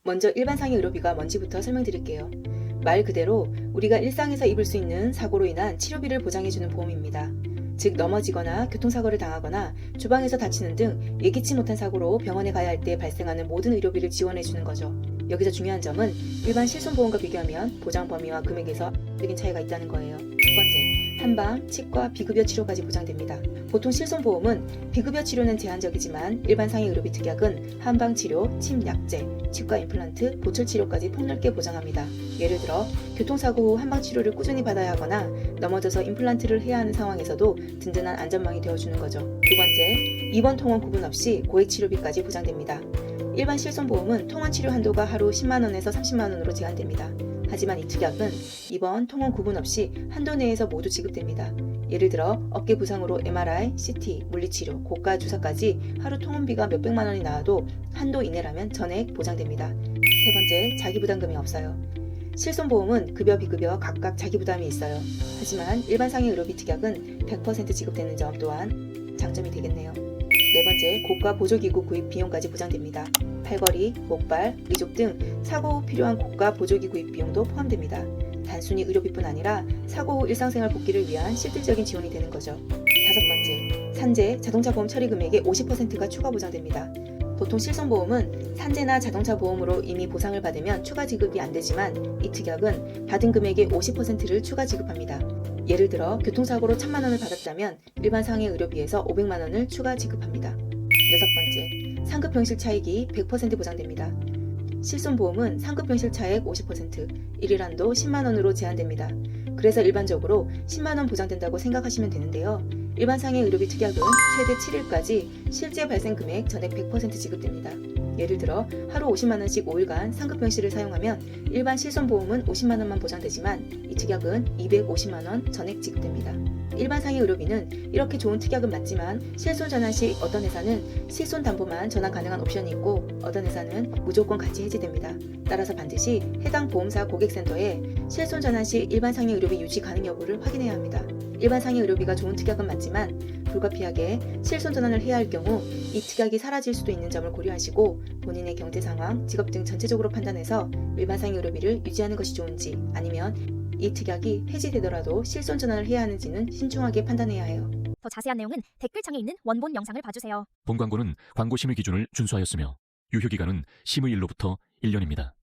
먼저 일반 상해 의료비가 뭔지부터 설명드릴게요. 말 그대로 우리가 일상에서 입을 수 있는 사고로 인한 치료비를 보장해주는 보험입니다. 즉 넘어지거나 교통사고를 당하거나 주방에서 다치는 등 예기치 못한 사고로 병원에 가야 할 때 발생하는 모든 의료비를 지원해주는 거죠. 여기서 중요한 점은 일반 실손보험과 비교하면 보장 범위와 금액에서 적인 차이가 있다는 거예요. 첫 번째, 한방, 치과, 비급여 치료까지 보장됩니다. 보통 실손보험은 비급여 치료는 제한적이지만 일반 상해 의료비 특약은 한방 치료, 침 약제, 치과 임플란트, 보철 치료까지 폭넓게 보장합니다. 예를 들어 교통사고 후 한방 치료를 꾸준히 받아야 하거나 넘어져서 임플란트를 해야 하는 상황에서도 든든한 안전망이 되어주는 거죠. 두 번째, 입원 통원 구분 없이 고액 치료비까지 보장됩니다. 일반 실손보험은 통원 치료 한도가 하루 10만원에서 30만원으로 제한됩니다. 하지만 이 특약은 입원, 통원 구분 없이 한도 내에서 모두 지급됩니다. 예를 들어 어깨 부상으로 MRI, CT, 물리치료, 고가 주사까지 하루 통원비가 몇백만 원이 나와도 한도 이내라면 전액 보장됩니다. 세 번째, 자기부담금이 없어요. 실손보험은 급여, 비급여 각각 자기부담이 있어요. 하지만 일반 상해 의료비 특약은 100% 지급되는 점 또한 장점이 되겠네요. 네 번째, 고가 보조기구 구입 비용까지 보장됩니다. 팔걸이, 목발, 의족 등 사고 후 필요한 고가 보조기 구입 비용도 포함됩니다. 단순히 의료비뿐 아니라 사고 후 일상생활 복귀를 위한 실질적인 지원이 되는 거죠. 다섯 번째, 산재, 자동차 보험 처리 금액의 50%가 추가 보장됩니다. 보통 실손보험은 산재나 자동차 보험으로 이미 보상을 받으면 추가 지급이 안 되지만 이 특약은 받은 금액의 50%를 추가 지급합니다. 예를 들어 교통사고로 1,000만 원을 받았다면 일반 상해 의료비에서 500만 원을 추가 지급합니다. 여섯 번째, 상급병실 차액이 100% 보장됩니다. 실손보험은 상급병실 차액 50%, 일일한도 10만 원으로 제한됩니다. 그래서 일반적으로 10만 원 보장된다고 생각하시면 되는데요. 일반 상해 의료비 특약은 최대 7일까지 실제 발생 금액 전액 100% 지급됩니다. 예를 들어 하루 50만 원씩 5일간 상급병실을 사용하면 일반 실손보험은 50만 원만 보장되지만 이 특약은 250만 원 전액 지급됩니다. 일반 상해 의료비는 이렇게 좋은 특약은 맞지만 실손 전환 시 어떤 회사는 실손 담보만 전환 가능한 옵션이 있고 어떤 회사는 무조건 같이 해지됩니다. 따라서 반드시 해당 보험사 고객센터에 실손 전환 시 일반 상해 의료비 유지 가능 여부를 확인해야 합니다. 일반 상해 의료비가 좋은 특약은 맞지만 불가피하게 실손 전환을 해야 할 경우 이 특약이 사라질 수도 있는 점을 고려하시고 본인의 경제 상황, 직업 등 전체적으로 판단해서 일반 상해 의료비를 유지하는 것이 좋은지 아니면 이 특약이 폐지되더라도 실손 전환을 해야 하는지는 신중하게 판단해야 해요. 더 자세한 내용은 댓글창에 있는 원본 영상을 봐주세요. 본 광고는 광고 심의 기준을 준수하였으며 유효기간은 심의일로부터 1년입니다.